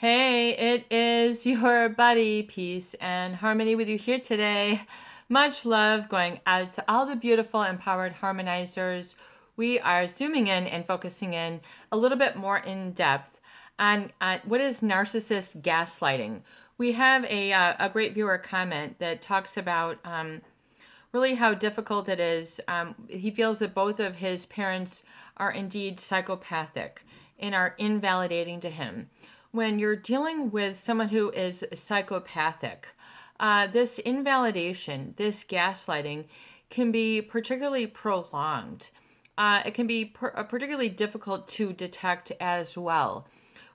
Hey, it is your buddy, Peace and Harmony with you here today. Much love going out to all the beautiful, empowered harmonizers. We are zooming in and focusing in a little bit more in depth on what is narcissist gaslighting. We have a great viewer comment that talks about really how difficult it is. He feels that both of his parents are indeed psychopathic and are invalidating to him. When you're dealing with someone who is psychopathic, this invalidation, this gaslighting can be particularly prolonged. It can be particularly difficult to detect as well.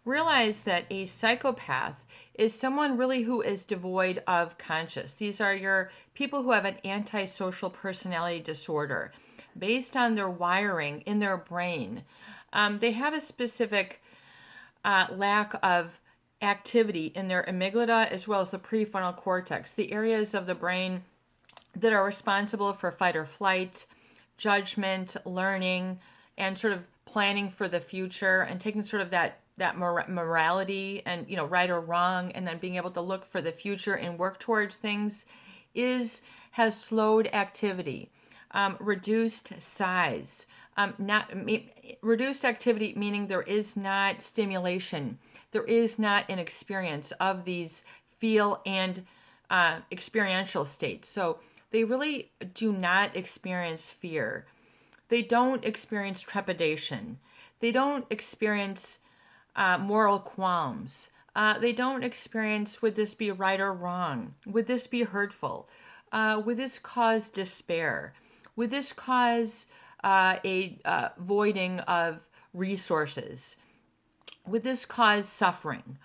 Realize that a psychopath is someone really who is devoid of conscience. These are your people who have an antisocial personality disorder based on their wiring in their brain. They have a specific lack of activity in their amygdala as well as the prefrontal cortex, the areas of the brain that are responsible for fight or flight, judgment, learning, and sort of planning for the future and taking sort of that morality and, right or wrong, and then being able to look for the future and work towards things has slowed activity, reduced size, reduced activity, meaning there is not stimulation, there is not an experience of these feel and experiential states. So they really do not experience fear. They don't experience trepidation. They don't experience moral qualms. They don't experience, would this be right or wrong? Would this be hurtful? Would this cause despair? Would this cause a voiding of resources? Would this cause suffering?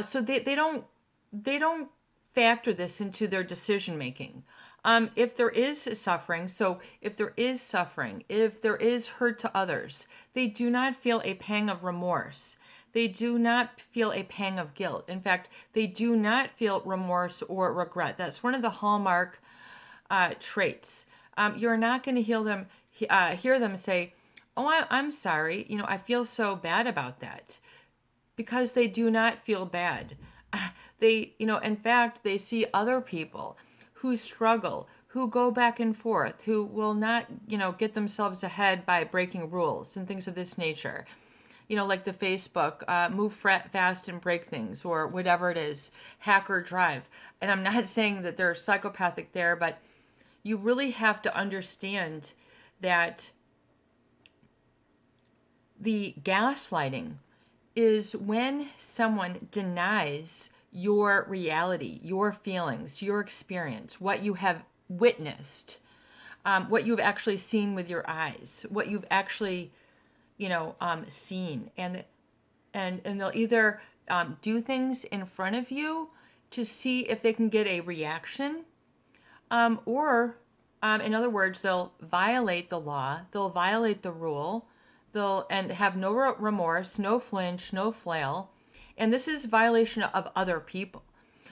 So they don't factor this into their decision making. If there is suffering, if there is hurt to others, they do not feel a pang of remorse. They do not feel a pang of guilt. In fact, they do not feel remorse or regret. That's one of the hallmark traits. You're not going to hear them say, "Oh, I'm sorry. I feel so bad about that," because they do not feel bad. In fact, they see other people who struggle, who go back and forth, who will not, get themselves ahead by breaking rules and things of this nature. Like the Facebook, move fast and break things, or whatever it is, hack or drive. And I'm not saying that they're psychopathic there, but you really have to understand that the gaslighting is when someone denies your reality, your feelings, your experience, what you have witnessed, what you've actually seen with your eyes, what you've actually seen, and they'll either do things in front of you to see if they can get a reaction, or in other words, they'll violate the law, they'll violate the rule, and have no remorse, no flinch, no flail, and this is violation of other people.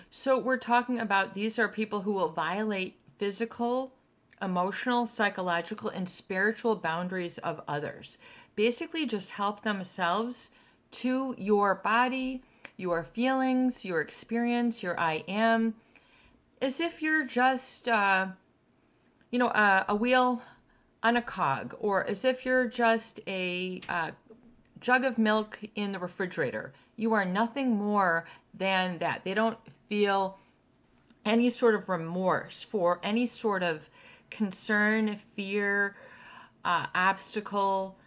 So we're talking about these are people who will violate physical, emotional, psychological, and spiritual boundaries of others. Basically just help themselves to your body, your feelings, your experience, your I am, as if you're just, a wheel on a cog, or as if you're just a jug of milk in the refrigerator. You are nothing more than that. They don't feel any sort of remorse for any sort of concern, fear, obstacle,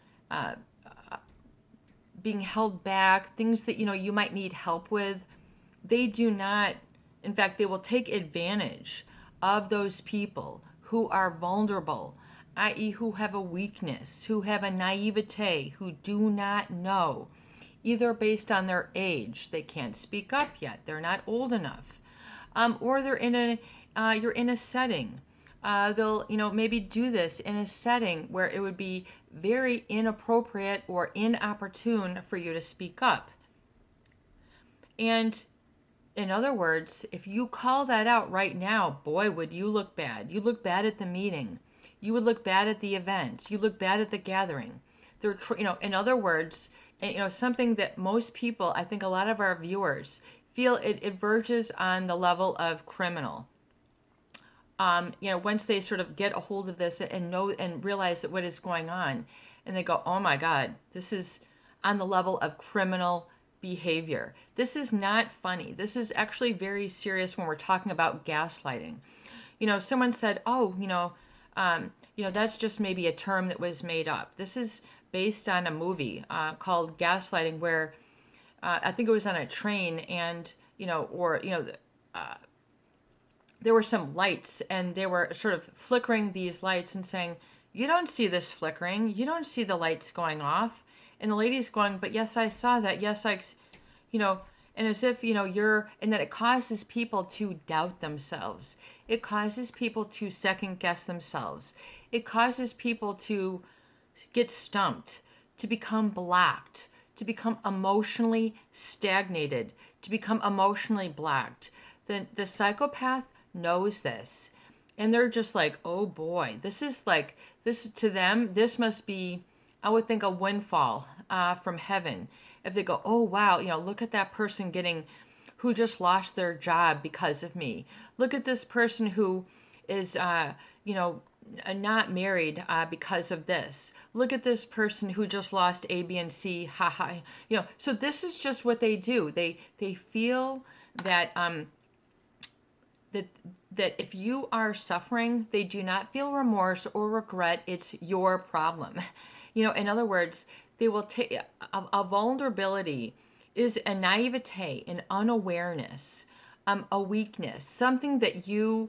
being held back, things that you might need help with. They do not. In fact, they will take advantage of those people who are vulnerable, i.e. who have a weakness, who have a naivete, who do not know, either based on their age, they can't speak up yet, they're not old enough, or they're you're in a setting. They'll, maybe do this in a setting where it would be very inappropriate or inopportune for you to speak up. And in other words, if you call that out right now, boy, would you look bad. You look bad at the meeting. You would look bad at the event. You look bad at the gathering. In other words, something that most people, I think a lot of our viewers feel it verges on the level of criminal. Once they sort of get a hold of this and know and realize that what is going on, and they go, oh my God, this is on the level of criminal behavior. This is not funny. This is actually very serious when we're talking about gaslighting. Someone said, oh, that's just maybe a term that was made up. This is based on a movie called Gaslighting, where I think it was on a train, and there were some lights, and they were sort of flickering these lights and saying, you don't see this flickering, you don't see the lights going off. And the lady's going, but yes, I saw that. Yes, and as if, and that it causes people to doubt themselves. It causes people to second guess themselves. It causes people to get stumped, to become blocked, to become emotionally stagnated, to become emotionally blocked. The psychopath knows this, and they're just like, oh boy, this to them, this must be, I would think, a windfall from heaven. If they go, oh wow, look at that person who just lost their job because of me. Look at this person who is, not married because of this. Look at this person who just lost A, B, and C. Ha ha. So this is just what they do. They feel that that if you are suffering, they do not feel remorse or regret. It's your problem. In other words, they will take a vulnerability is a naivete, an unawareness, a weakness, something that you,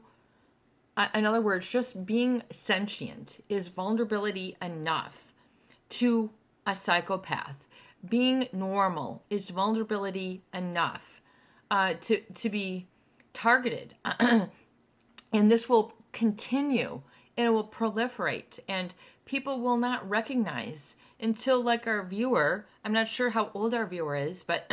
in other words, just being sentient is vulnerability enough to a psychopath. Being normal is vulnerability enough to be targeted. And this will continue, and it will proliferate, and people will not recognize until, like our viewer, I'm not sure how old our viewer is, but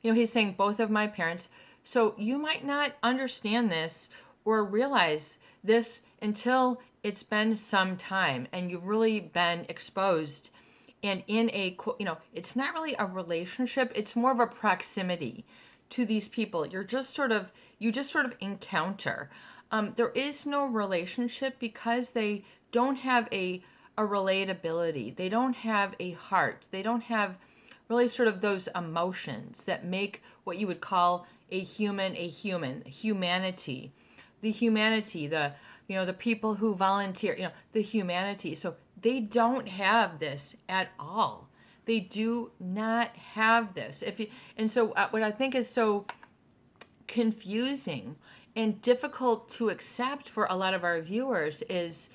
he's saying both of my parents. So you might not understand this or realize this until it's been some time and you've really been exposed. And in it's not really a relationship, it's more of a proximity to these people. You just sort of encounter. There is no relationship because they don't have a relatability. They don't have a heart. They don't have really sort of those emotions that make what you would call a human, humanity. The humanity, the people who volunteer, the humanity. So they don't have this at all. They do not have this. So what I think is so confusing and difficult to accept for a lot of our viewers is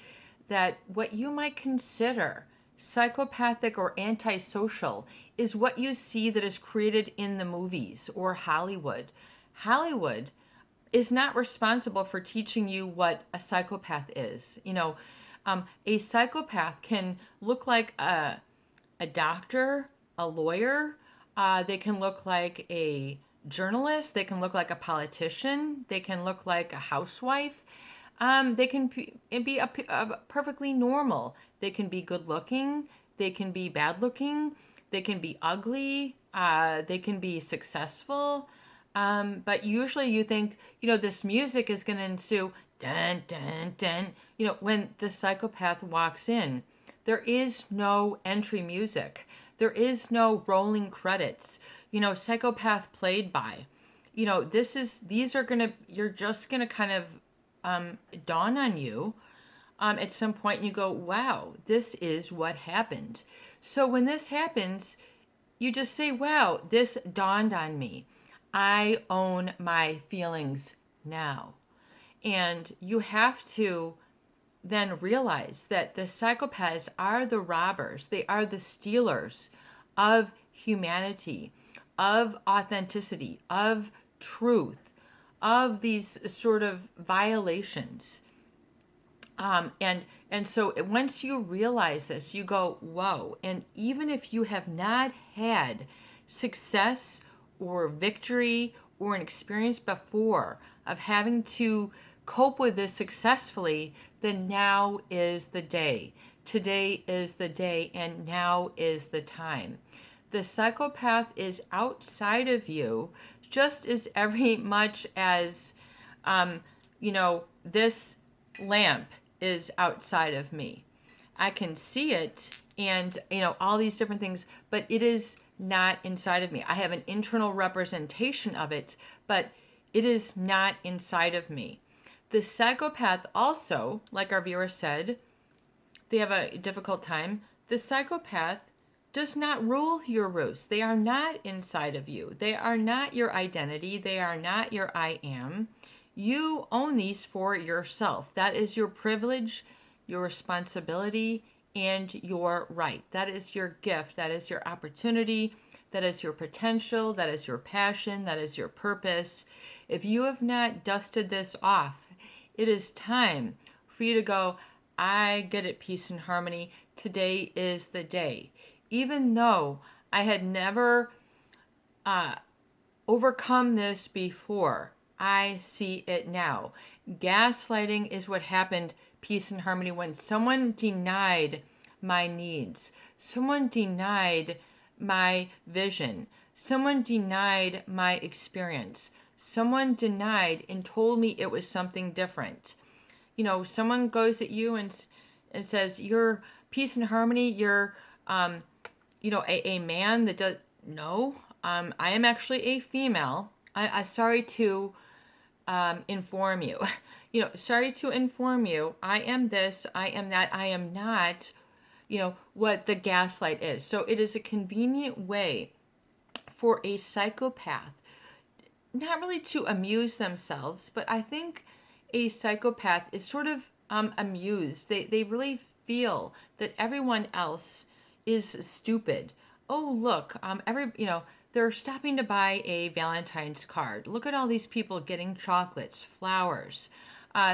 that what you might consider psychopathic or antisocial is what you see that is created in the movies or Hollywood. Hollywood is not responsible for teaching you what a psychopath is. A psychopath can look like a doctor, a lawyer. They can look like a journalist. They can look like a politician. They can look like a housewife. They can be perfectly normal. They can be good looking. They can be bad looking. They can be ugly. They can be successful. But usually you think, this music is going to ensue. Dun, dun, dun. When the psychopath walks in, there is no entry music. There is no rolling credits. Psychopath played by. You're just going to kind of dawn on you at some point, and you go, wow, this is what happened. So when this happens, you just say, wow, this dawned on me. I own my feelings now. And you have to then realize that the psychopaths are the robbers. They are the stealers of humanity, of authenticity, of truth, of these sort of violations. And so once you realize this, you go, whoa. And even if you have not had success or victory or an experience before of having to cope with this successfully, then now is the day. Today is the day, and now is the time. The psychopath is outside of you just as every much as, this lamp is outside of me. I can see it and, all these different things, but it is not inside of me. I have an internal representation of it, but it is not inside of me. The psychopath also, like our viewer said, they have a difficult time. The psychopath does not rule your roost. They are not inside of you. They are not your identity. They are not your I am. You own these for yourself. That is your privilege, your responsibility, and your right. That is your gift. That is your opportunity. That is your potential. That is your passion. That is your purpose. If you have not dusted this off, it is time for you to go, I get it, peace and harmony. Today is the day. Even though I had never overcome this before, I see it now. Gaslighting is what happened, peace and harmony, when someone denied my needs, someone denied my vision, someone denied my experience, someone denied and told me it was something different. Someone goes at you and says, you're peace and harmony, you're, a man that does, no, I am actually a female. I sorry to inform you. Sorry to inform you, I am this, I am that, I am not, what the gaslight is. So it is a convenient way for a psychopath, not really to amuse themselves, but I think a psychopath is sort of amused. They really feel that everyone else is stupid. Oh, look, they're stopping to buy a Valentine's card. Look at all these people getting chocolates, flowers,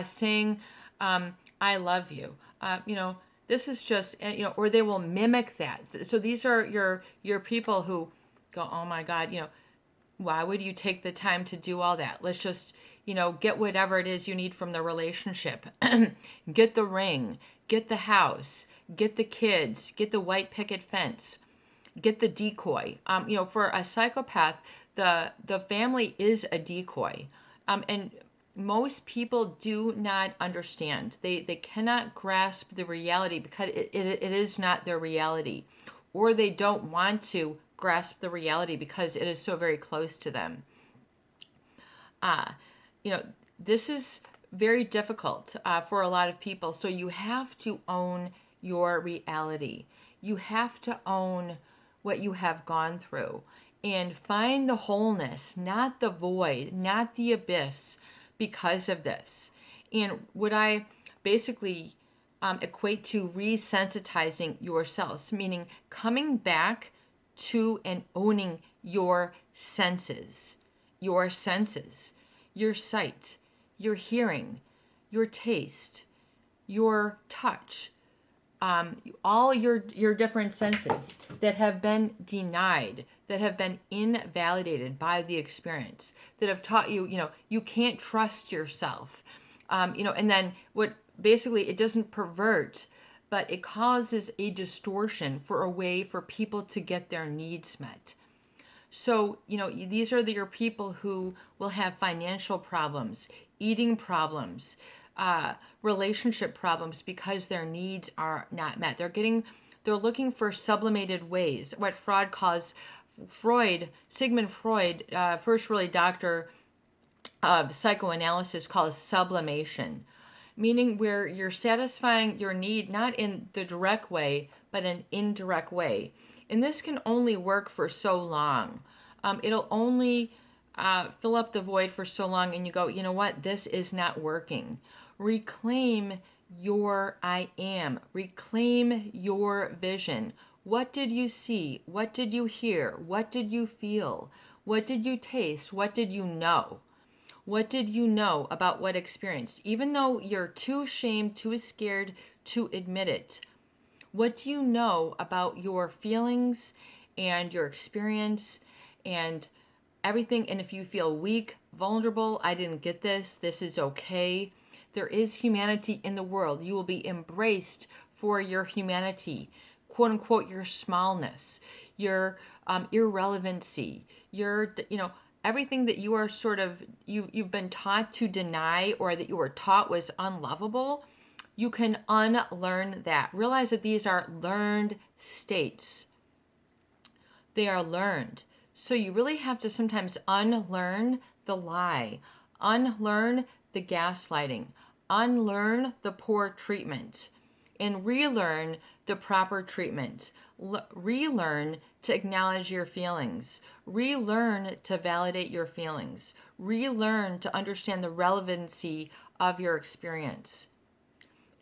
saying, I love you. This is just, or they will mimic that. So these are your people who go, oh my God, why would you take the time to do all that? Let's just, get whatever it is you need from the relationship. Get the ring, get the house, get the kids, get the white picket fence, get the decoy. For a psychopath, the family is a decoy. And most people do not understand. They cannot grasp the reality because it is not their reality. Or they don't want to grasp the reality because it is so very close to them. This is very difficult for a lot of people. So you have to own your reality. You have to own what you have gone through and find the wholeness, not the void, not the abyss because of this. And what I basically equate to resensitizing yourselves, meaning coming back to and owning your senses, your sight, your hearing, your taste, your touch, all your different senses that have been denied, that have been invalidated by the experience, that have taught you, you can't trust yourself. And then what basically it doesn't pervert, but it causes a distortion for a way for people to get their needs met. So, these are your people who will have financial problems, eating problems, relationship problems because their needs are not met. They're looking for sublimated ways, what Sigmund Freud, first really doctor of psychoanalysis, calls sublimation, meaning where you're satisfying your need not in the direct way, but an indirect way. And this can only work for so long. It'll only fill up the void for so long, and you go, you know what, this is not working. Reclaim your I am. Reclaim your vision. What did you see? What did you hear? What did you feel? What did you taste? What did you know? What did you know about what experienced? Even though you're too ashamed, too scared to admit it, what do you know about your feelings and your experience and everything? And if you feel weak, vulnerable, I didn't get this, this is okay. There is humanity in the world. You will be embraced for your humanity, quote unquote, your smallness, your irrelevancy, everything that you are sort of, you've been taught to deny or that you were taught was unlovable, you can unlearn that. Realize that these are learned states. They are learned. So you really have to sometimes unlearn the lie, unlearn the gaslighting, unlearn the poor treatment, and relearn the proper treatment. Relearn to acknowledge your feelings. Relearn to validate your feelings. Relearn to understand the relevancy of your experience.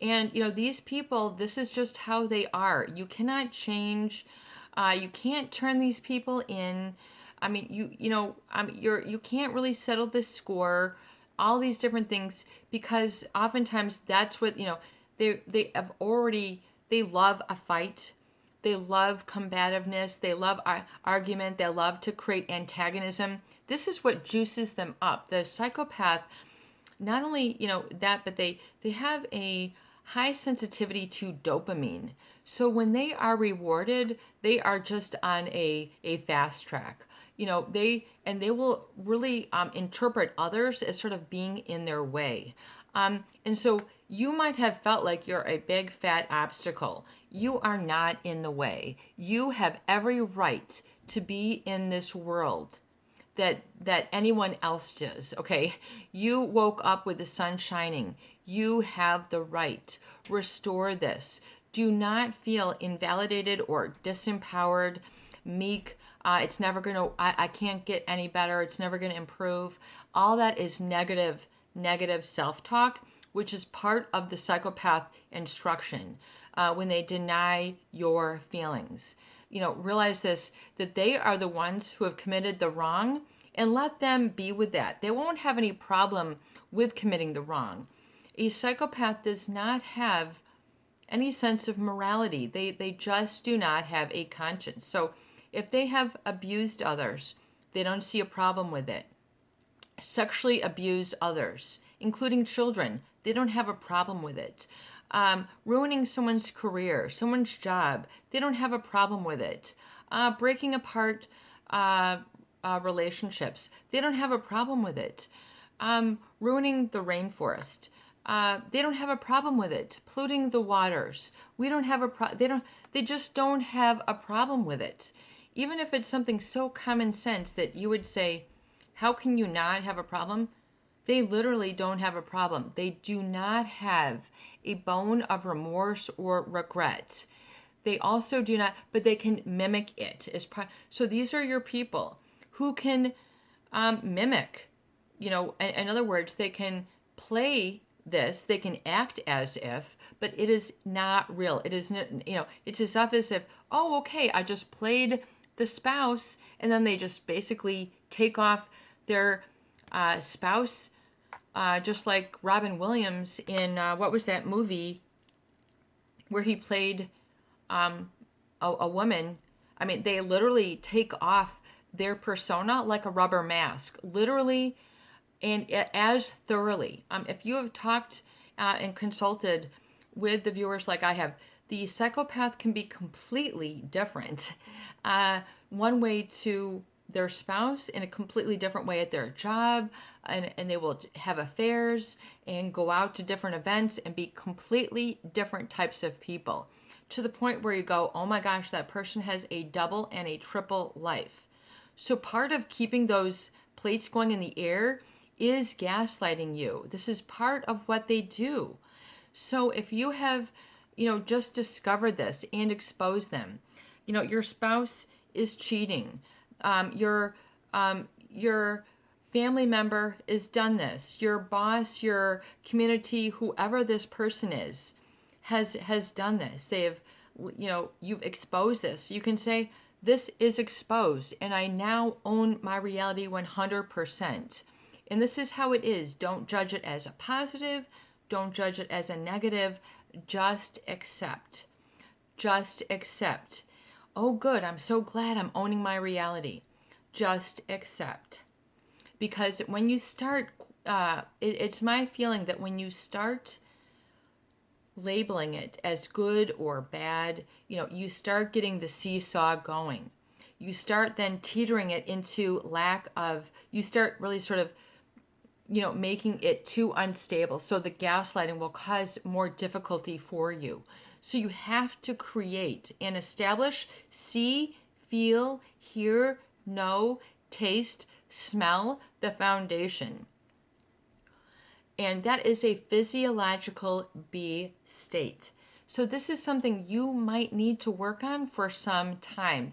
And, these people, this is just how they are. You cannot change. You can't turn these people in. I mean, you can't really settle this score, all these different things, because oftentimes that's what, they have already, they love a fight. They love combativeness. They love argument. They love to create antagonism. This is what juices them up. The psychopath, not only, that, but they have a high sensitivity to dopamine. So when they are rewarded, they are just on a fast track. They will really interpret others as sort of being in their way. And so you might have felt like you're a big fat obstacle. You are not in the way. You have every right to be in this world that anyone else does, okay? You woke up with the sun shining. You have the right. Restore this. Do not feel invalidated or disempowered, meek. It's never going to, I can't get any better. It's never going to improve. All that is negative self-talk, which is part of the psychopath instruction when they deny your feelings. Realize this, that they are the ones who have committed the wrong, and let them be with that. They won't have any problem with committing the wrong. A psychopath does not have any sense of morality. They just do not have a conscience. So if they have abused others, they don't see a problem with it. Sexually abused others, including children, they don't have a problem with it. Ruining someone's career, someone's job, they don't have a problem with it. Breaking apart relationships, they don't have a problem with it. Ruining the rainforest, they don't have a problem with it. Polluting the waters, we don't have they just don't have a problem with it. Even if it's something so common sense that you would say, how can you not have a problem? They literally don't have a problem. They do not have a bone of remorse or regret. They also do not, but they can mimic it. So these are your people who can mimic, in other words, they can play this, they can act as if, but it is not real. It is, it's as if, oh, okay, I just played the spouse, and then they just basically take off their spouse, just like Robin Williams in, what was that movie where he played a woman. I mean, they literally take off their persona like a rubber mask, literally, and as thoroughly. If you have talked and consulted with the viewers like I have, the psychopath can be completely different. One way to their spouse, in a completely different way at their job, and they will have affairs and go out to different events and be completely different types of people, to the point where you go, oh my gosh, that person has a double and a triple life. So part of keeping those plates going in the air is gaslighting you. This is part of what they do. So if you have, just discovered this and exposed them, your spouse is cheating, your family member has done this, your boss, your community, whoever this person is, has done this. They have, you've exposed this. You can say, this is exposed, and I now own my reality 100%. And this is how it is. Don't judge it as a positive. Don't judge it as a negative. Just accept. Just accept. Oh, good. I'm so glad I'm owning my reality. Just accept. Because when you start, it's my feeling that when you start labeling it as good or bad, you start getting the seesaw going. you start then teetering it into you start really sort of, making it too unstable. So the gaslighting will cause more difficulty for you. So you have to create and establish, see, feel, hear, know, taste, smell the foundation. And that is a physiological B state. So this is something you might need to work on for some time.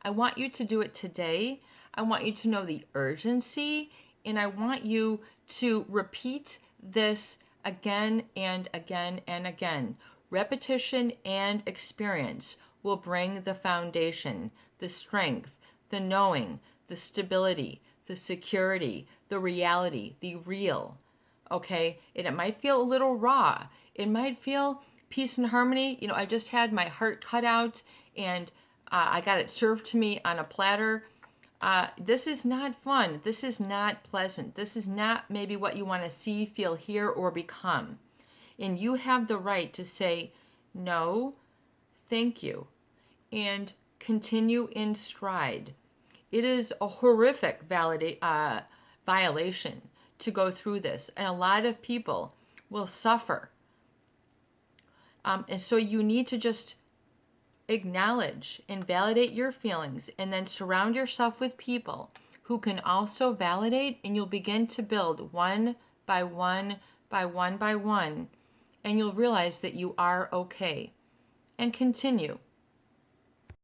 I want you to do it today. I want you to know the urgency, and I want you to repeat this again and again and again. Repetition and experience will bring the foundation, the strength, the knowing, the stability, the security, the reality, the real. Okay? And it might feel a little raw. It might feel peace and harmony. I just had my heart cut out and I got it served to me on a platter. This is not fun. This is not pleasant. This is not maybe what you want to see, feel, hear, or become. And you have the right to say, no, thank you, and continue in stride. It is a horrific violation to go through this, and a lot of people will suffer. And so you need to just acknowledge and validate your feelings, and then surround yourself with people who can also validate, and you'll begin to build one by one by one by one, and you'll realize that you are okay. And continue.